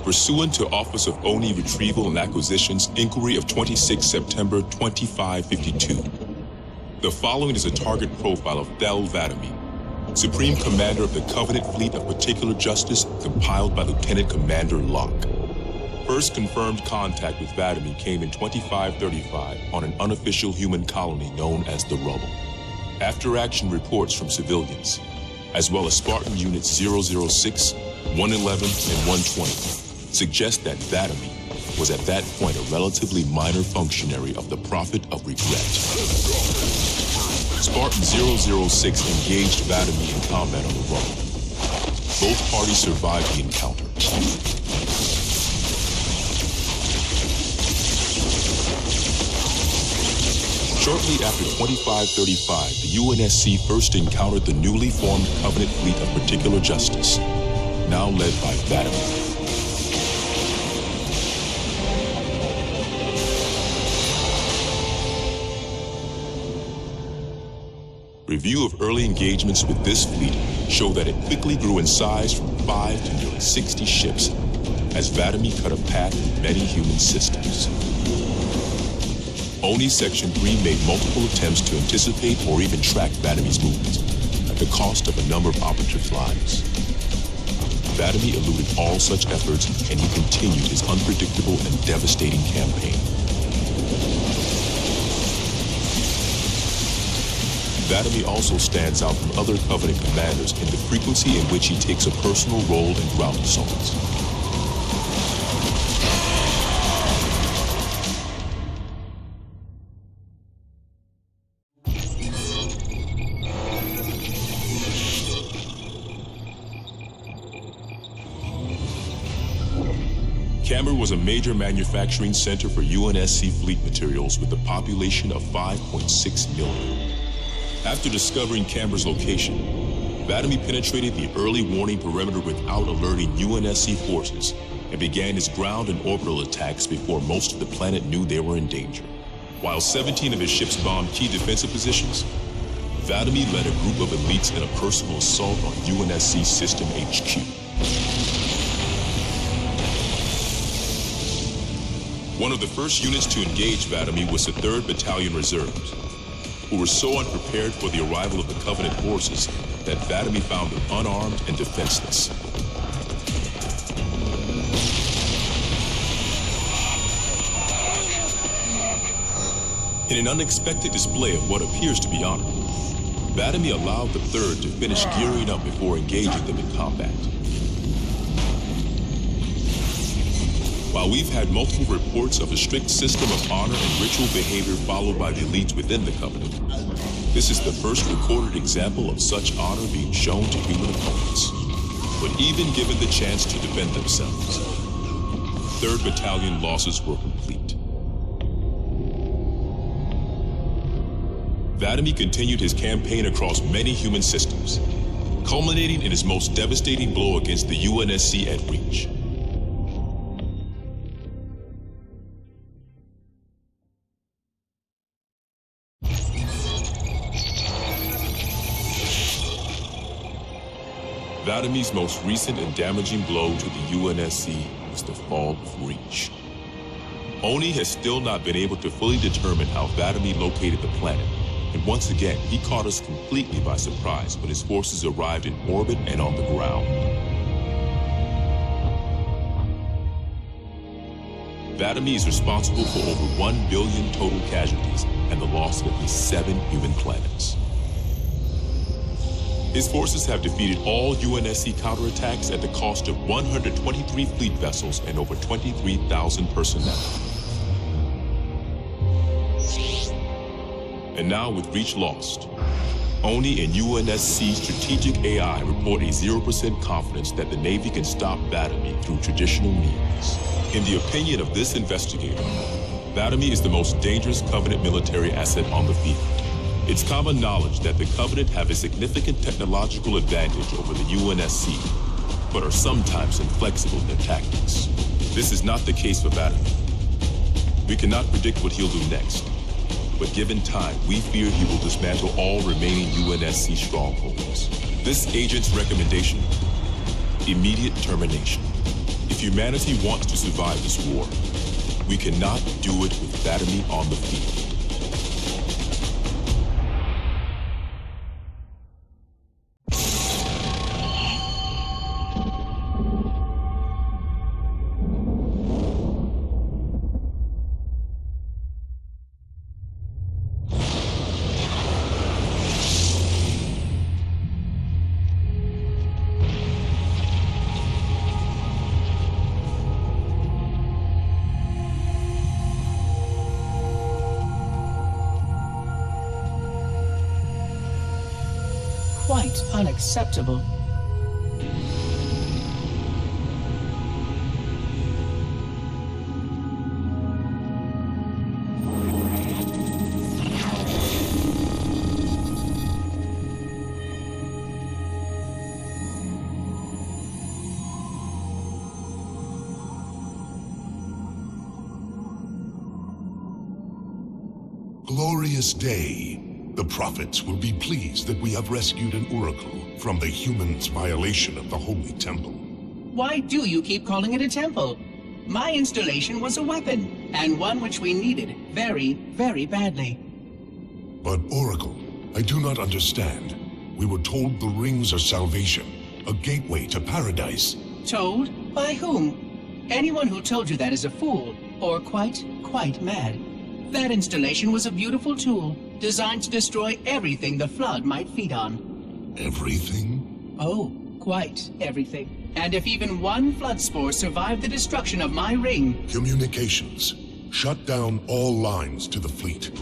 Pursuant to Office of ONI Retrieval and Acquisition's inquiry of 26 September 2552, the following is a target profile of Thel 'Vadami, Supreme Commander of the Covenant Fleet of Particular Justice, compiled by Lieutenant Commander Locke. First confirmed contact with 'Vadami came in 2535 on an unofficial human colony known as the Rubble. After-action reports from civilians, as well as Spartan Units 006, 111, and 120, suggest that 'Vadami was at that point a relatively minor functionary of the Prophet of Regret. Spartan 006 engaged 'Vadami in combat on the Rubble. Both parties survived the encounter. Shortly after 2535, the UNSC first encountered the newly formed Covenant Fleet of Particular Justice, now led by 'Vadami. Review of early engagements with this fleet show that it quickly grew in size from 5 to nearly 60 ships as 'Vadami cut a path in many human systems. ONI Section 3 made multiple attempts to anticipate or even track 'Vadami's movements at the cost of a number of operatives' lives. 'Vadami eluded all such efforts, and he continued his unpredictable and devastating campaign. 'Vadami also stands out from other Covenant commanders in the frequency in which he takes a personal role in ground assaults. Camber was a major manufacturing center for UNSC fleet materials with a population of 5.6 million. After discovering Camber's location, 'Vadami penetrated the early warning perimeter without alerting UNSC forces and began his ground and orbital attacks before most of the planet knew they were in danger. While 17 of his ships bombed key defensive positions, 'Vadami led a group of elites in a personal assault on UNSC System HQ. One of the first units to engage 'Vadami was the 3rd Battalion Reserves, who were so unprepared for the arrival of the Covenant forces that 'Vadami found them unarmed and defenseless. In an unexpected display of what appears to be honor, 'Vadami allowed the 3rd to finish gearing up before engaging them in combat. While we've had multiple reports of a strict system of honor and ritual behavior followed by the elites within the Covenant, this is the first recorded example of such honor being shown to human opponents. But even given the chance to defend themselves, 3rd Battalion losses were complete. 'Vadami continued his campaign across many human systems, culminating in his most devastating blow against the UNSC at Reach. Vadami's most recent and damaging blow to the UNSC was the fall of Reach. ONI has still not been able to fully determine how 'Vadami located the planet, and once again, he caught us completely by surprise when his forces arrived in orbit and on the ground. 'Vadami is responsible for over 1 billion total casualties and the loss of at least 7 human planets. His forces have defeated all UNSC counterattacks at the cost of 123 fleet vessels and over 23,000 personnel. And now with Reach lost, ONI and UNSC strategic AI report a 0% confidence that the Navy can stop 'Vadami through traditional means. In the opinion of this investigator, 'Vadami is the most dangerous Covenant military asset on the field. It's common knowledge that the Covenant have a significant technological advantage over the UNSC, but are sometimes inflexible in their tactics. This is not the case for 'Vadami. We cannot predict what he'll do next, but given time, we fear he will dismantle all remaining UNSC strongholds. This agent's recommendation: immediate termination. If If humanity wants to survive this war, we cannot do it with Vatomy on the field. Quite unacceptable. Glorious day. The prophets will be pleased that we have rescued an oracle from the humans' violation of the Holy Temple. Why do you keep calling it a temple? My installation was a weapon, and one which we needed very, very badly. But Oracle, I do not understand. We were told the rings are salvation, a gateway to paradise. Told? By whom? Anyone who told you that is a fool, or quite mad. That installation was a beautiful tool, designed to destroy everything the Flood might feed on. Everything? Oh, quite everything. And if even one Flood spore survived the destruction of my ring... Communications. Shut down all lines to the fleet.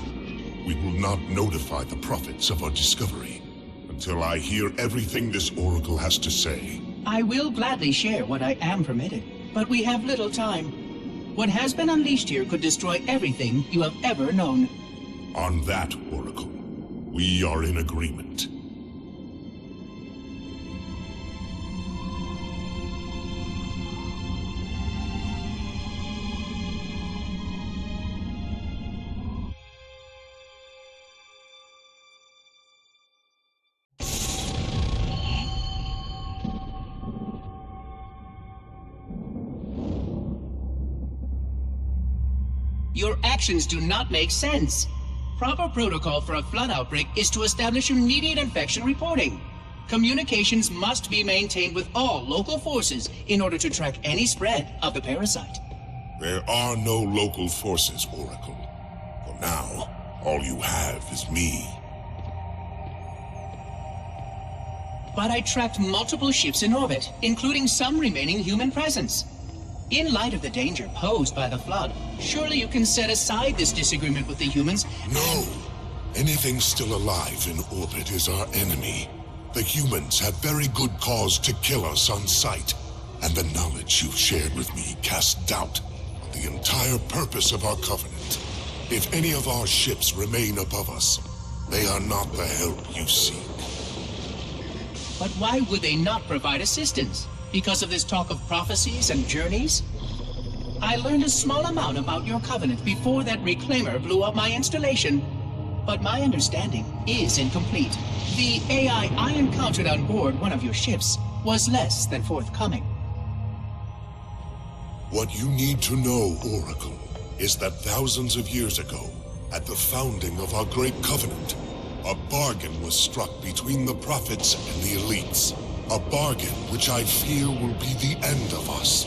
We will not notify the prophets of our discovery until I hear everything this Oracle has to say. I will gladly share what I am permitted, but we have little time. What has been unleashed here could destroy everything you have ever known. On that, Oracle, we are in agreement. Your actions do not make sense. Proper protocol for a Flood outbreak is to establish immediate infection reporting. Communications must be maintained with all local forces in order to track any spread of the parasite. There are no local forces, Oracle. For now, all you have is me. But I tracked multiple ships in orbit, including some remaining human presence. In light of the danger posed by the Flood, surely you can set aside this disagreement with the humans. No! Anything still alive in orbit is our enemy. The humans have very good cause to kill us on sight, and the knowledge you've shared with me casts doubt on the entire purpose of our covenant. If any of our ships remain above us, they are not the help you seek. But why would they not provide assistance? Because of this talk of prophecies and journeys? I learned a small amount about your covenant before that reclaimer blew up my installation, but my understanding is incomplete. The AI I encountered on board one of your ships was less than forthcoming. What you need to know, Oracle, is that thousands of years ago, at the founding of our great covenant, a bargain was struck between the prophets and the elites. A bargain which I fear will be the end of us.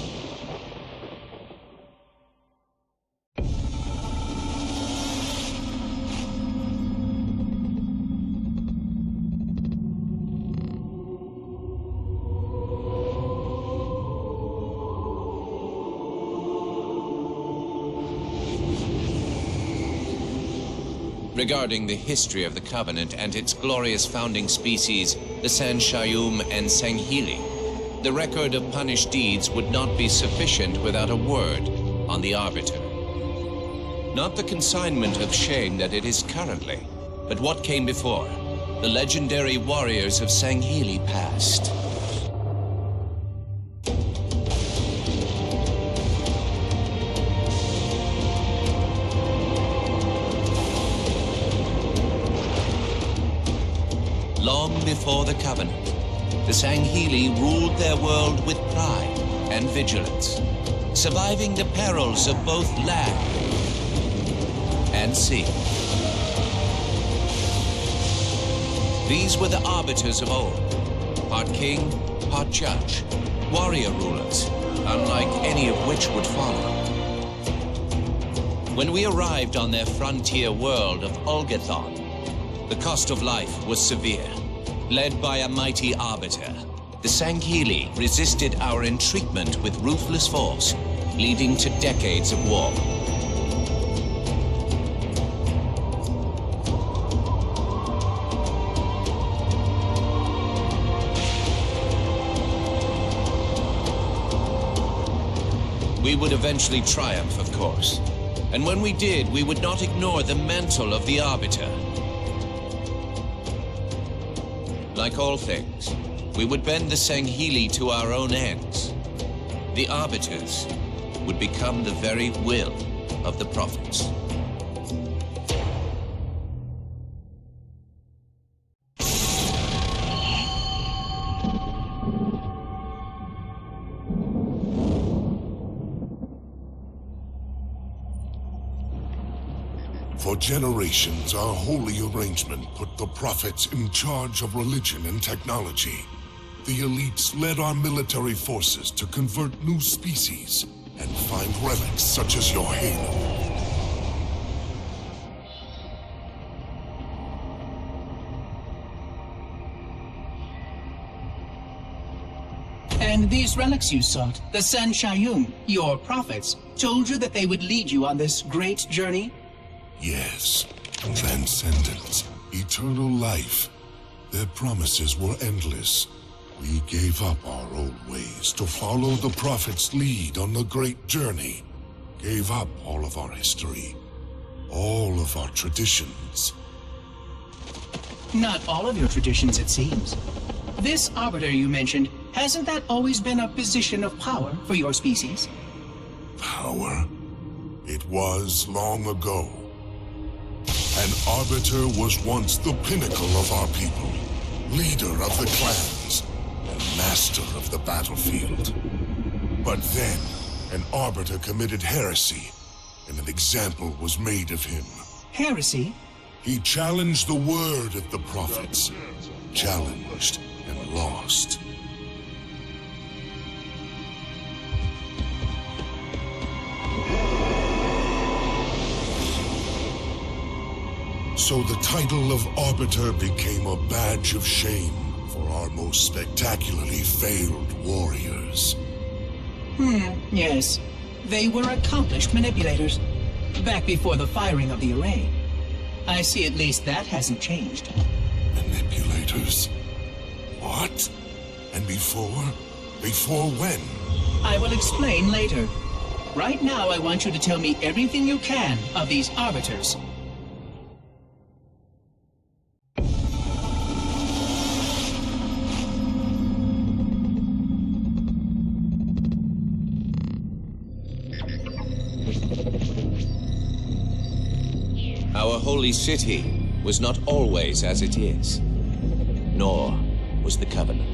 Regarding the history of the Covenant and its glorious founding species, the Sanshayum and Sanghili, the record of punished deeds would not be sufficient without a word on the Arbiter. Not the consignment of shame that it is currently, but what came before, the legendary warriors of Sanghili past. Long before the Covenant, the Sanghili ruled their world with pride, and vigilance, surviving the perils of both land and sea. These were the arbiters of old, part king, part judge, warrior rulers, unlike any of which would follow. When we arrived on their frontier world of Olgathon, the cost of life was severe. Led by a mighty arbiter, the Sanghili resisted our intriguement with ruthless force, leading to decades of war. We would eventually triumph, of course. And when we did, we would not ignore the mantle of the Arbiter. Like all things, we would bend the Sanghili to our own ends. The Arbiters would become the very will of the Prophets. For generations, our holy arrangement put the prophets in charge of religion and technology. The elites led our military forces to convert new species and find relics such as your halo. And these relics you sought, the Sanshayum, your prophets, told you that they would lead you on this great journey? Yes, transcendence, eternal life. Their promises were endless. We gave up our old ways to follow the Prophet's lead on the great journey. Gave up all of our history, all of our traditions. Not all of your traditions, it seems. This Arbiter you mentioned, hasn't that always been a position of power for your species? Power? It was long ago. An Arbiter was once the pinnacle of our people, leader of the clans, and master of the battlefield. But then, an Arbiter committed heresy, and an example was made of him. Heresy? He challenged the word of the prophets, challenged and lost. So the title of Arbiter became a badge of shame for our most spectacularly failed warriors. Yes. They were accomplished manipulators, back before the firing of the array. I see at least that hasn't changed. Manipulators? What? And before? Before when? I will explain later. Right now, I want you to tell me everything you can of these Arbiters. Our holy city was not always as it is, nor was the Covenant.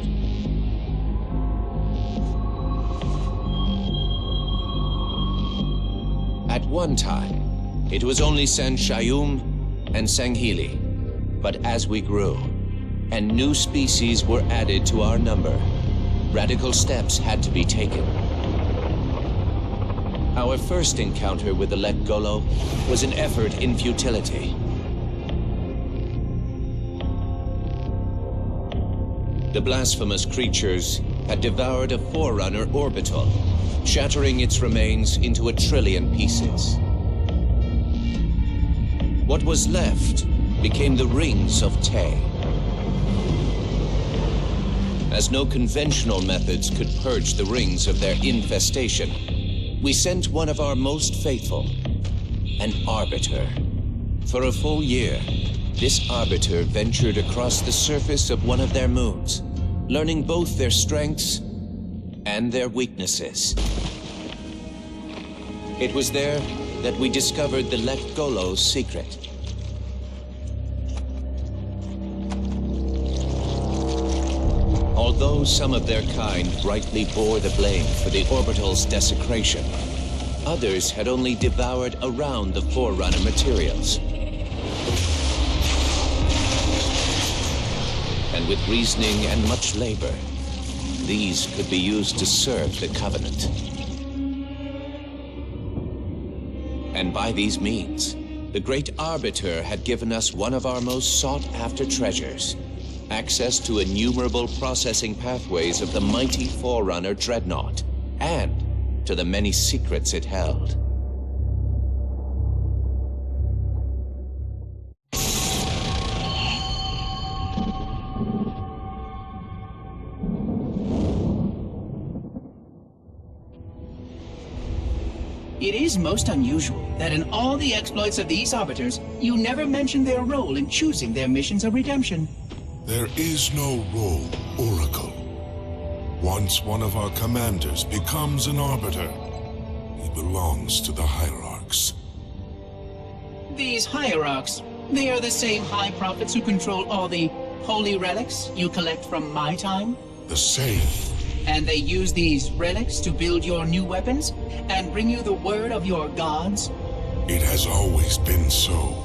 At one time, it was only Sanshayum and Sanghili. But as we grew, and new species were added to our number, radical steps had to be taken. Our first encounter with the Let Golo was an effort in futility. The blasphemous creatures had devoured a Forerunner orbital, shattering its remains into 1 trillion pieces. What was left became the Rings of Te. As no conventional methods could purge the rings of their infestation, we sent one of our most faithful, an Arbiter. For a full year, this Arbiter ventured across the surface of one of their moons, learning both their strengths and their weaknesses. It was there that we discovered the Let Golo's secret. although some of their kind rightly bore the blame for the orbital's desecration, others had only devoured around the Forerunner materials. And with reasoning and much labor, these could be used to serve the Covenant. And by these means, the Great Arbiter had given us one of our most sought-after treasures, access to innumerable processing pathways of the mighty Forerunner Dreadnought, and to the many secrets it held. It is most unusual that in all the exploits of these Arbiters, you never mention their role in choosing their missions of redemption. There is no role, Oracle. Once one of our commanders becomes an Arbiter, he belongs to the Hierarchs. These Hierarchs, they are the same High Prophets who control all the holy relics you collect from my time? The same. And they use these relics to build your new weapons and bring you the word of your gods? It has always been so.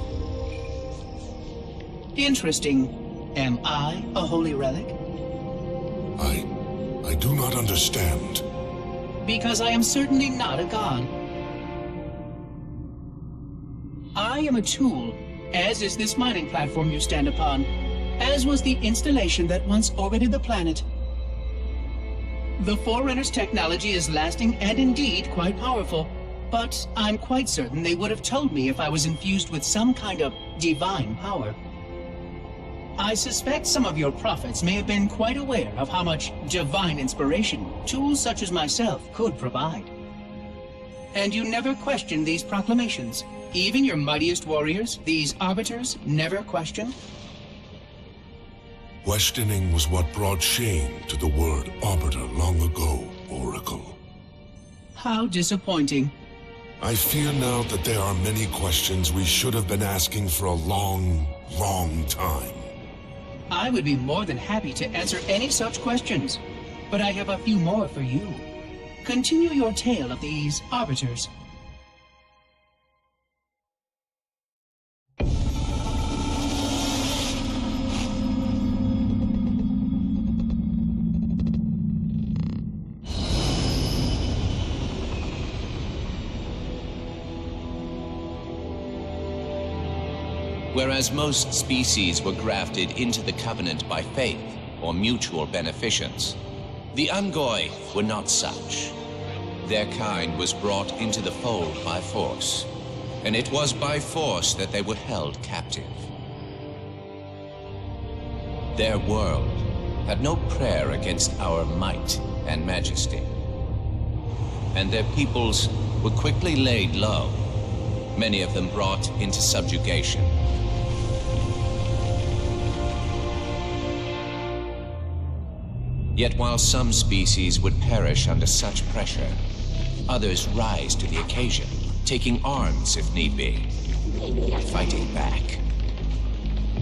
Interesting. Am I a holy relic? I do not understand. Because I am certainly not a god. I am a tool, as is this mining platform you stand upon, as was the installation that once orbited the planet. The Forerunner's technology is lasting and indeed quite powerful, but I'm quite certain they would have told me if I was infused with some kind of divine power. I suspect some of your prophets may have been quite aware of how much divine inspiration tools such as myself could provide. And you never questioned these proclamations. Even your mightiest warriors, these Arbiters, never questioned? Questioning was what brought shame to the word Arbiter long ago, Oracle. How disappointing. I fear now that there are many questions we should have been asking for a long, long time. I would be more than happy to answer any such questions, but I have a few more for you. Continue your tale of these Arbiters. Whereas most species were grafted into the Covenant by faith or mutual beneficence, the Ungoi were not such. Their kind was brought into the fold by force, and it was by force that they were held captive. Their world had no prayer against our might and majesty, and their peoples were quickly laid low, many of them brought into subjugation. Yet while some species would perish under such pressure, others rise to the occasion, taking arms if need be, fighting back.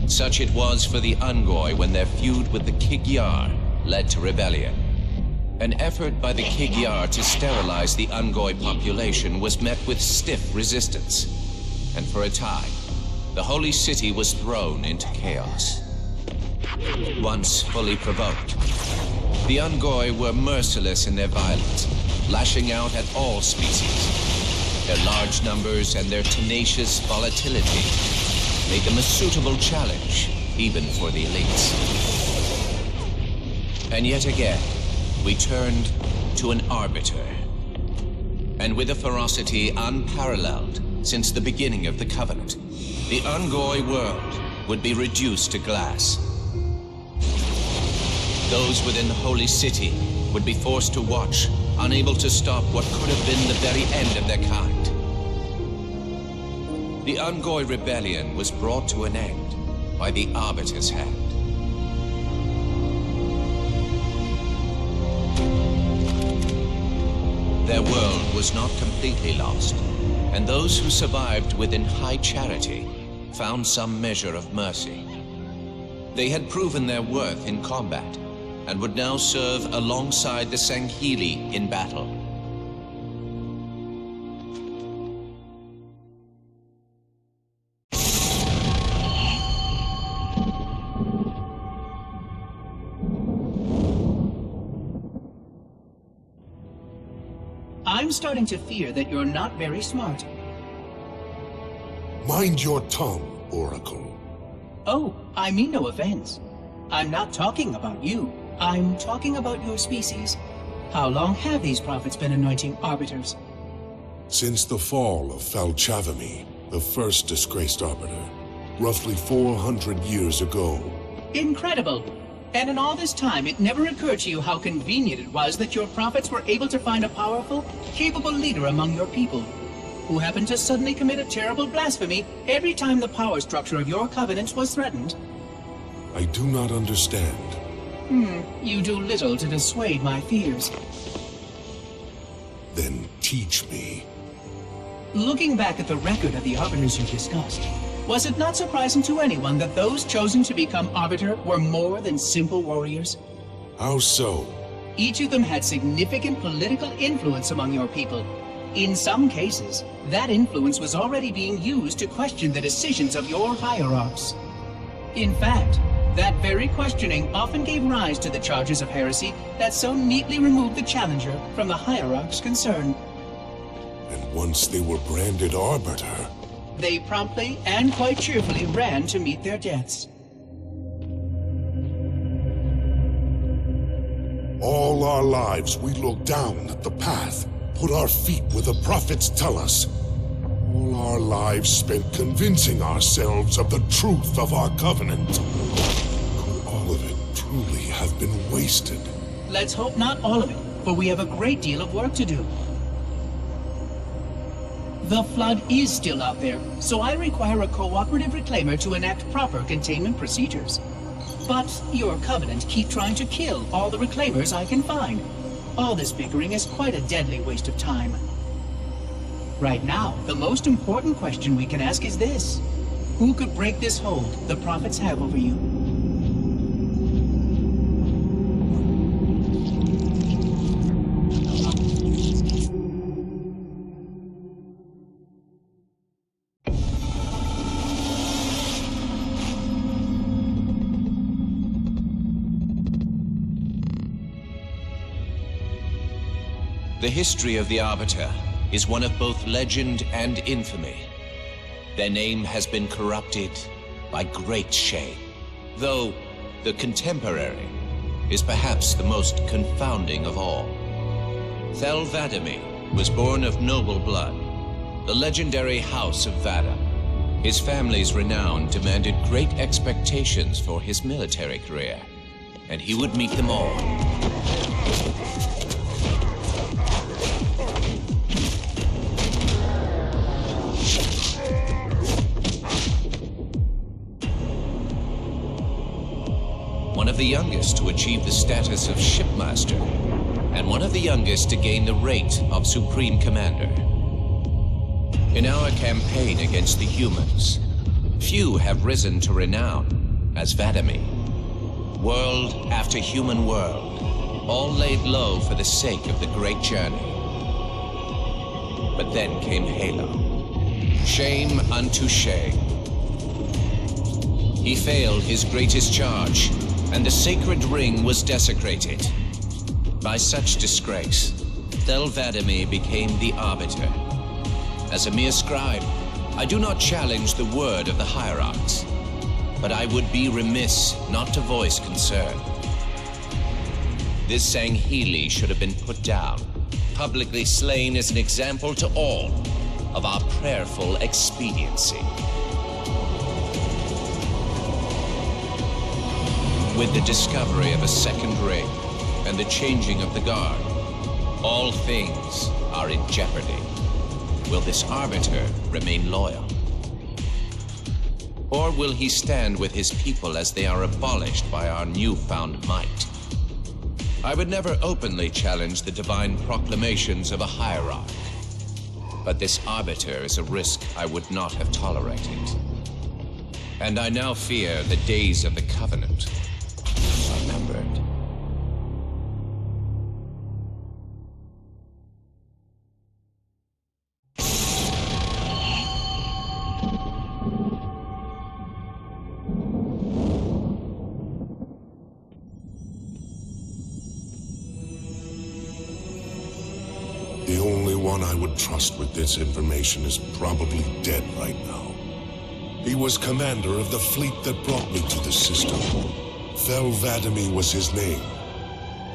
Such it was for the Ungoi when their feud with the Kig-Yar led to rebellion. An effort by the Kig-Yar to sterilize the Ungoi population was met with stiff resistance, and for a time, the Holy City was thrown into chaos. Once fully provoked, the Ungoi were merciless in their violence, lashing out at all species. Their large numbers and their tenacious volatility made them a suitable challenge, even for the elites. And yet again, we turned to an Arbiter. And with a ferocity unparalleled since the beginning of the Covenant, the Ungoi world would be reduced to glass. Those within the Holy City would be forced to watch, unable to stop what could have been the very end of their kind. The Ungoi rebellion was brought to an end by the Arbiter's hand. Their world was not completely lost, and those who survived within high charity found some measure of mercy. They had proven their worth in combat, and would now serve alongside the Sanghili in battle. I'm starting to fear that you're not very smart. Mind your tongue, Oracle. Oh, I mean no offense. I'm not talking about you. I'm talking about your species. How long have these prophets been anointing arbiters? Since the fall of Falchavami, the first disgraced arbiter, roughly 400 years ago. Incredible! And in all this time, it never occurred to you how convenient it was that your prophets were able to find a powerful, capable leader among your people, who happened to suddenly commit a terrible blasphemy every time the power structure of your covenants was threatened. I do not understand. You do little to dissuade my fears. Then teach me. Looking back at the record of the arbiters you discussed, was it not surprising to anyone that those chosen to become arbiter were more than simple warriors? How so? Each of them had significant political influence among your people. In some cases, that influence was already being used to question the decisions of your hierarchs. In fact, that very questioning often gave rise to the charges of heresy that so neatly removed the challenger from the hierarchs concerned. And once they were branded arbiter, they promptly and quite cheerfully ran to meet their deaths. all our lives we look down at the path, put our feet where the prophets tell us. All our lives spent convincing ourselves of the truth of our covenant. Could all of it truly have been wasted? Let's hope not all of it, for we have a great deal of work to do. The Flood is still out there, so I require a cooperative reclaimer to enact proper containment procedures. But your Covenant keep trying to kill all the reclaimers I can find. All this bickering is quite a deadly waste of time. Right now, the most important question we can ask is this. Who could break this hold the prophets have over you? The history of the Arbiter is one of both legend and infamy. Their name has been corrupted by great shame, though the contemporary is perhaps the most confounding of all. Thel 'Vadamee was born of noble blood, the legendary House of Vada. His family's renown demanded great expectations for his military career, and he would meet them all. One of the youngest to achieve the status of Shipmaster, and one of the youngest to gain the rank of Supreme Commander. In our campaign against the humans, few have risen to renown as 'Vadamee. World after human world, all laid low for the sake of the great journey. But then came Halo. Shame unto shame. He failed his greatest charge, and the sacred ring was desecrated. By such disgrace, Thel 'Vadamee became the Arbiter. As a mere scribe, I do not challenge the word of the hierarchs, but I would be remiss not to voice concern. This Sanghili should have been put down, publicly slain as an example to all of our prayerful expediency. With the discovery of a second ring and the changing of the guard, all things are in jeopardy. Will this Arbiter remain loyal? Or will he stand with his people as they are abolished by our newfound might? I would never openly challenge the divine proclamations of a hierarch, but this Arbiter is a risk I would not have tolerated. And I now fear the days of the Covenant remembered. The only one I would trust with this information is probably dead right now. He was commander of the fleet that brought me to the system. Thel 'Vadamee was his name.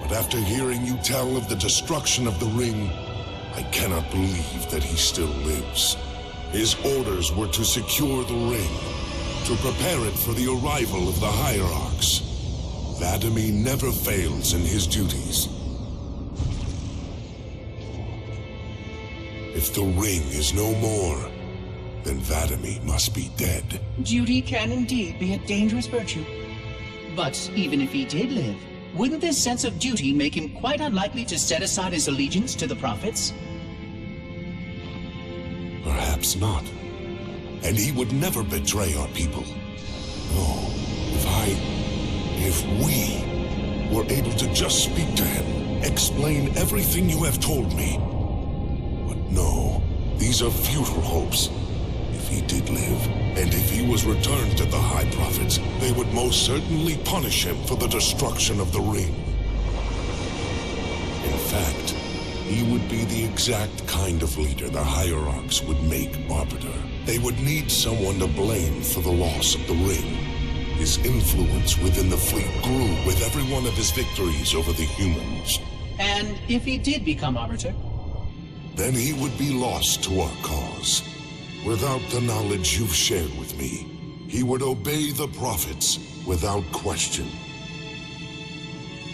But after hearing you tell of the destruction of the ring, I cannot believe that he still lives. His orders were to secure the ring, to prepare it for the arrival of the Hierarchs. 'Vadamee never fails in his duties. If the ring is no more, then 'Vadamee must be dead. Duty can indeed be a dangerous virtue. But even if he did live, wouldn't this sense of duty make him quite unlikely to set aside his allegiance to the Prophets? Perhaps not. And he would never betray our people. No, if we were able to just speak to him, explain everything you have told me. But no, these are futile hopes. If he did live, and if he was returned to the High Prophets, they would most certainly punish him for the destruction of the ring. In fact, he would be the exact kind of leader the Hierarchs would make arbiter. They would need someone to blame for the loss of the ring. His influence within the fleet grew with every one of his victories over the humans. And if he did become arbiter? Then he would be lost to our cause. Without the knowledge you've shared with me, he would obey the Prophets without question.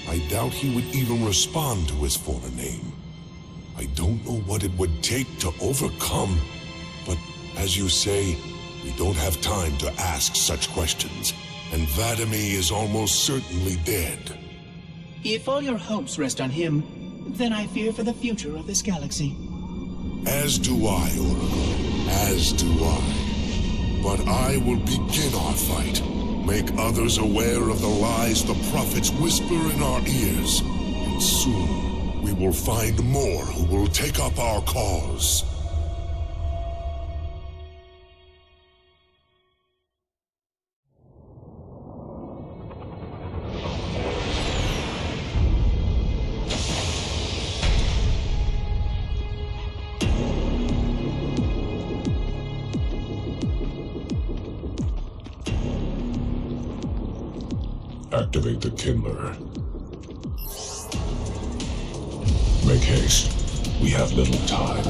I doubt he would even respond to his former name. I don't know what it would take to overcome, but as you say, we don't have time to ask such questions, and 'Vadamee is almost certainly dead. If all your hopes rest on him, then I fear for the future of this galaxy. As do I, Oracle. As do I. But I will begin our fight. Make others aware of the lies the Prophets whisper in our ears. And soon, we will find more who will take up our cause. Activate the Kindler. Make haste. We have little time.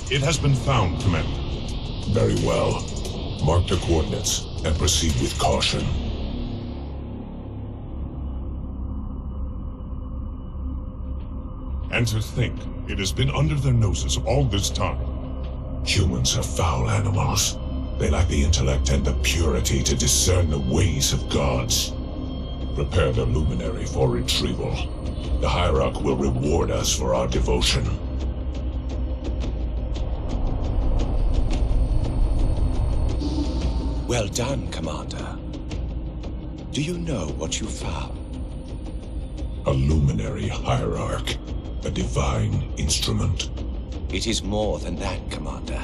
It has been found, Commander. Very well. Mark the coordinates and proceed with caution. And to think, it has been under their noses all this time. Humans are foul animals. They lack the intellect and the purity to discern the ways of gods. Prepare the luminary for retrieval. The Hierarch will reward us for our devotion. Well done, Commander. Do you know what you found? A luminary Hierarch. A divine instrument. It is more than that, Commander.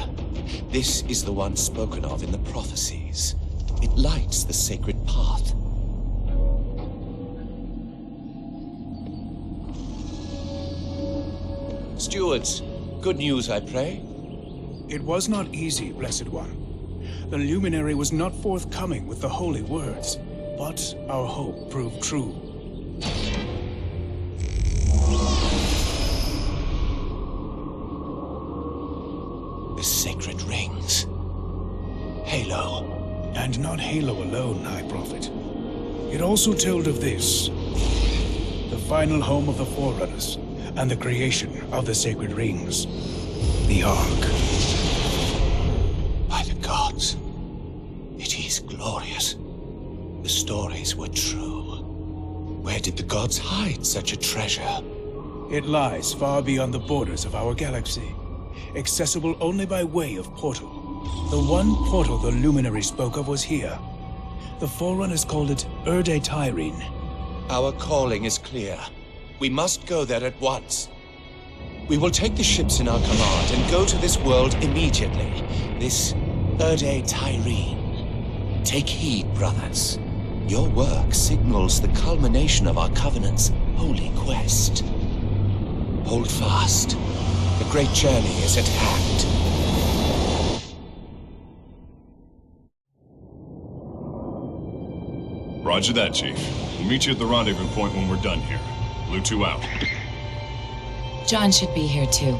This is the one spoken of in the prophecies. It lights the sacred path. Stewards, good news, I pray? It was not easy, Blessed One. The luminary was not forthcoming with the holy words, but our hope proved true. The sacred rings. Halo. And not Halo alone, High Prophet. It also told of this. The final home of the Forerunners, and the creation of the sacred rings. The Ark. By the gods. It is glorious. The stories were true. Where did the gods hide such a treasure? It lies far beyond the borders of our galaxy, accessible only by way of portal. The one portal the Luminary spoke of was here. The Forerunners called it Erde Tyrene. Our calling is clear. We must go there at once. We will take the ships in our command and go to this world immediately. This Erde Tyreen. Take heed, brothers. Your work signals the culmination of our Covenant's holy quest. Hold fast. The great journey is at hand. Roger that, Chief. We'll meet you at the rendezvous point when we're done here. Blue 2 out. John should be here too.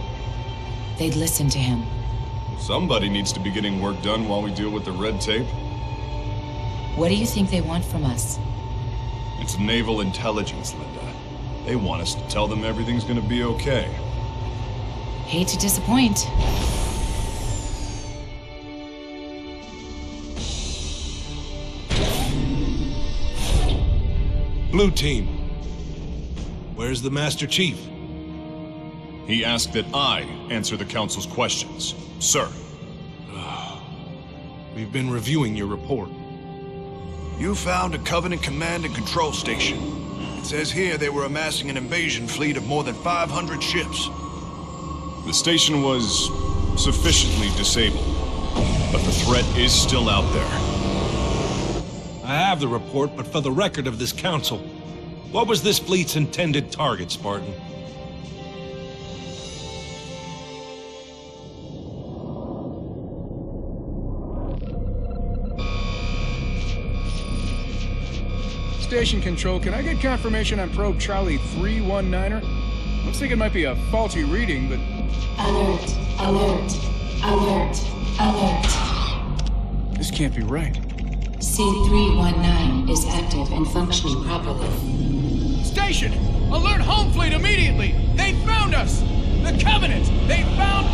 They'd listen to him. Somebody needs to be getting work done while we deal with the red tape. What do you think they want from us? It's naval intelligence, Linda. They want us to tell them everything's gonna be okay. Hate to disappoint. Blue Team. Where's the Master Chief? He asked that I answer the Council's questions. Sir. We've been reviewing your report. You found a Covenant command and control station. It says here they were amassing an invasion fleet of more than 500 ships. The station was sufficiently disabled, but the threat is still out there. I have the report, but for the record of this council, what was this fleet's intended target, Spartan? Station control, can I get confirmation on probe Charlie 319er? Looks like it might be a faulty reading, but... Alert, alert, alert, alert. This can't be right. C319 is active and functioning properly. Station! Alert home fleet immediately! They found us! The Covenant! They found